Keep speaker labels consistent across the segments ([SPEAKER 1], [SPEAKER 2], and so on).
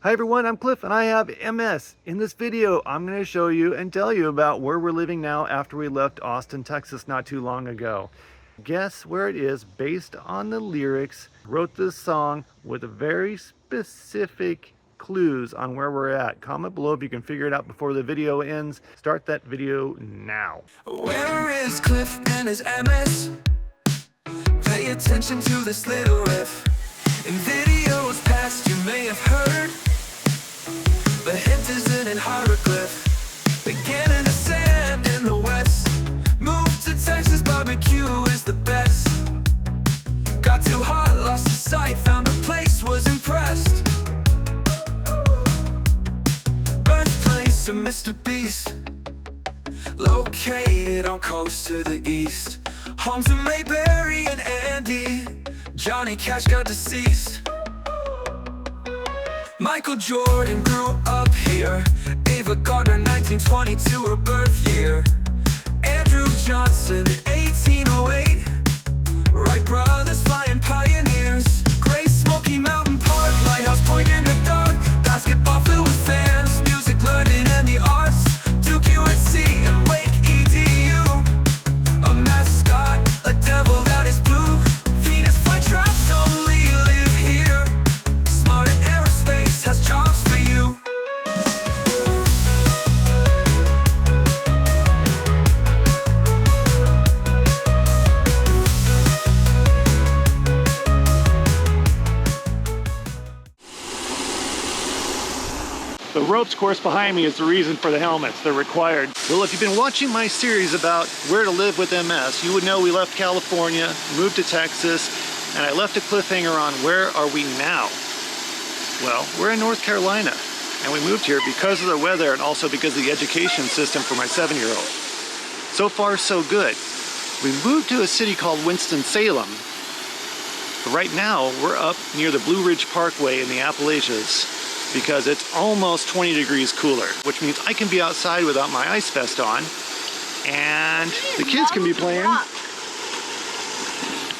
[SPEAKER 1] Hi everyone, I'm Cliff and I have MS. In this video, I'm going to show you and tell you about where we're living now after we left Austin, Texas not too long ago. Guess where it is based on the lyrics. Wrote this song with very specific clues on where we're at. Comment below if you can figure it out before the video ends. Start that video now.
[SPEAKER 2] Where is Cliff and his MS? Pay attention to this little riff. In videos past you may have heard the hint isn't in hieroglyph. Began in the sand in the west. Moved to Texas, barbecue is the best. Got too hot, lost the sight, found a place, was impressed. Birthplace of Mr. Beast, located on coast to the east. Home to Mayberry and Andy, Johnny Cash got deceased. Michael Jordan grew up here. Ava Gardner, 1922, her birth year. Andrew Johnson, 1808. Wright brothers, flying pioneers. Great Smoky Mountain Park, Lighthouse Point in the dark. Basketball filled with fans, music, learning, and the arts. Duke UNC and Wake EDU. A mascot, a devil that is blue. Venus flytraps only live here. Smart aerospace has jobs for you.
[SPEAKER 1] The ropes course behind me is the reason for the helmets. They're required. Well, if you've been watching my series about where to live with MS, you would know we left California, moved to Texas, and I left a cliffhanger on where are we now? Well, we're in North Carolina, and we moved here because of the weather and also because of the education system for my 7-year-old. So far, so good. We moved to a city called Winston-Salem, but right now we're up near the Blue Ridge Parkway in the Appalachians, because it's almost 20 degrees cooler, which means I can be outside without my ice vest on, and the kids can be playing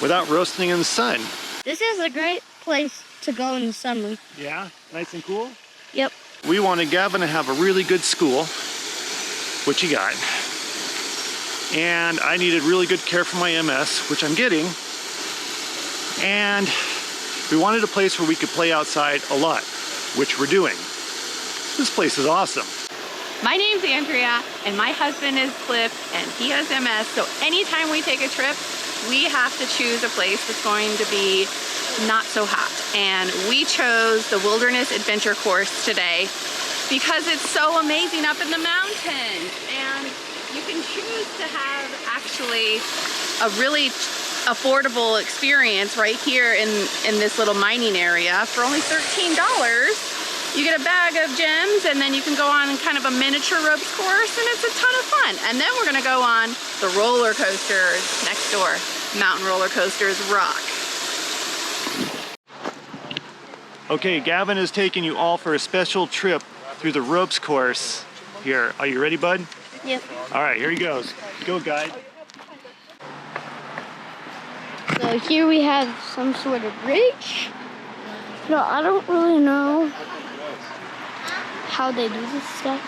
[SPEAKER 1] without roasting in the sun.
[SPEAKER 3] This is a great place to go in the summer.
[SPEAKER 1] Yeah, nice and cool?
[SPEAKER 3] Yep.
[SPEAKER 1] We wanted Gavin to have a really good school, which he got. And I needed really good care for my MS, which I'm getting. And we wanted a place where we could play outside a lot, which we're doing. This place is awesome.
[SPEAKER 4] My name's Andrea, and my husband is Cliff, and he has MS, so anytime we take a trip, we have to choose a place that's going to be not so hot. And we chose the Wilderness Adventure course today because it's so amazing up in the mountains. And you can choose to have actually a really affordable experience right here in this little mining area for only $13. You get a bag of gems, and then you can go on kind of a miniature ropes course, and it's a ton of fun. And then we're gonna go on the roller coasters next door. Mountain roller coasters rock.
[SPEAKER 1] Okay, Gavin is taking you all for a special trip through the ropes course here. Are you ready, bud?
[SPEAKER 3] Yep.
[SPEAKER 1] All right, here he goes. Go, guide.
[SPEAKER 3] So here we have some sort of bridge. No, I don't really know how they do this stuff.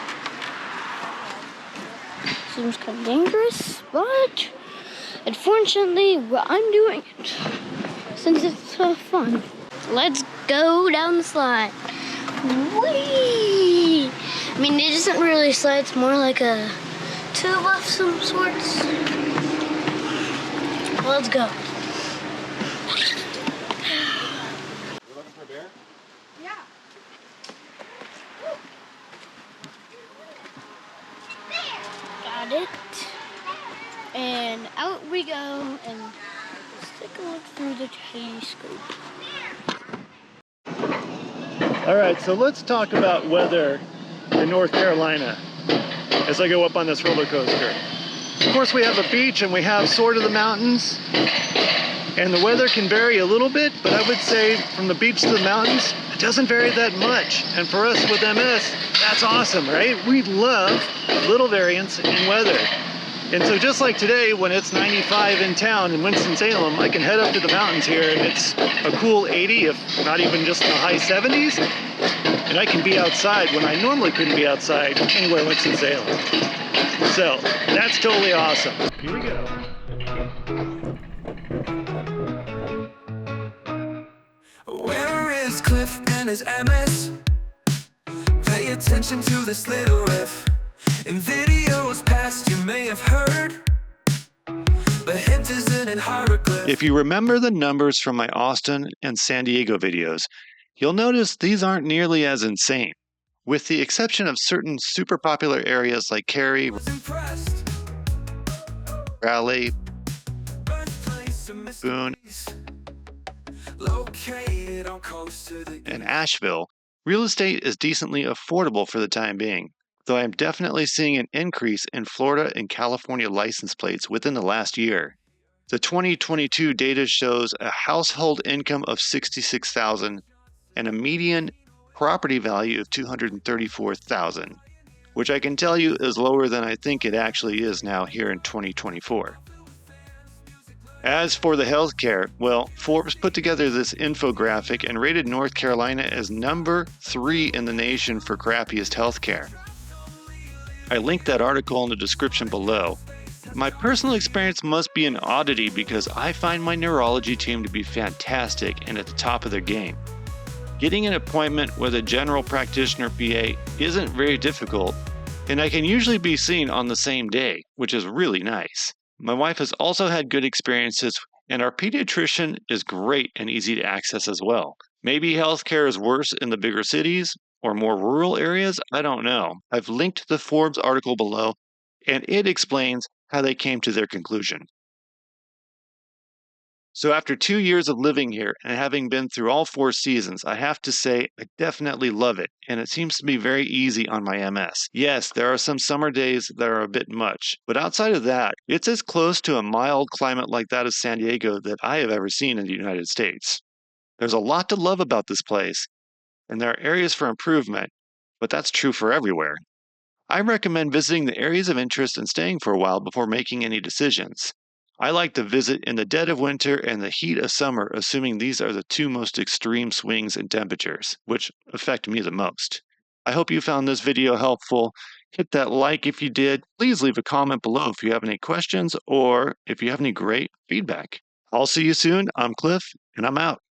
[SPEAKER 3] Seems kind of dangerous, but unfortunately, well, I'm doing it since it's so fun. Let's go down the slide. Whee! I mean, it isn't really a slide, it's more like a tube of some sorts. Let's go. Got it. And out we go, and let's take a look through the telescope.
[SPEAKER 1] All right, so let's talk about weather in North Carolina as I go up on this roller coaster. Of course, we have a beach and we have sort of the mountains, and the weather can vary a little bit, but I would say from the beach to the mountains, it doesn't vary that much. And for us with MS, that's awesome, right? We love little variance in weather. And so just like today, when it's 95 in town in Winston-Salem, I can head up to the mountains here and it's a cool 80, if not even just in the high 70s. And I can be outside when I normally couldn't be outside anywhere Winston-Salem. So that's totally awesome. Here we go.
[SPEAKER 2] Where is Cliff and his MS? Pay attention to this little riff. In videos past you may have heard, but hint isn't in hieroglyph.
[SPEAKER 1] If you remember the numbers from my Austin and San Diego videos, you'll notice these aren't nearly as insane. With the exception of certain super popular areas like Cary,
[SPEAKER 2] Was impressed.
[SPEAKER 1] Raleigh,
[SPEAKER 2] Birthplace of
[SPEAKER 1] Boone,
[SPEAKER 2] mysteries. Located on coast to the
[SPEAKER 1] and Asheville, real estate is decently affordable for the time being, though I am definitely seeing an increase in Florida and California license plates within the last year. The 2022 data shows a household income of $66,000 and a median property value of $234,000, which I can tell you is lower than I think it actually is now here in 2024. As for the healthcare, well, Forbes put together this infographic and rated North Carolina as number 3 in the nation for crappiest healthcare. I linked that article in the description below. My personal experience must be an oddity because I find my neurology team to be fantastic and at the top of their game. Getting an appointment with a general practitioner PA isn't very difficult, and I can usually be seen on the same day, which is really nice. My wife has also had good experiences, and our pediatrician is great and easy to access as well. Maybe healthcare is worse in the bigger cities or more rural areas, I don't know. I've linked the Forbes article below, and it explains how they came to their conclusion. So after 2 years of living here and having been through all 4 seasons, I have to say I definitely love it, and it seems to be very easy on my MS. Yes, there are some summer days that are a bit much, but outside of that, it's as close to a mild climate like that of San Diego that I have ever seen in the United States. There's a lot to love about this place, and there are areas for improvement, but that's true for everywhere. I recommend visiting the areas of interest and staying for a while before making any decisions. I like to visit in the dead of winter and the heat of summer, assuming these are the 2 most extreme swings in temperatures, which affect me the most. I hope you found this video helpful. Hit that like if you did. Please leave a comment below if you have any questions or if you have any great feedback. I'll see you soon. I'm Cliff, and I'm out.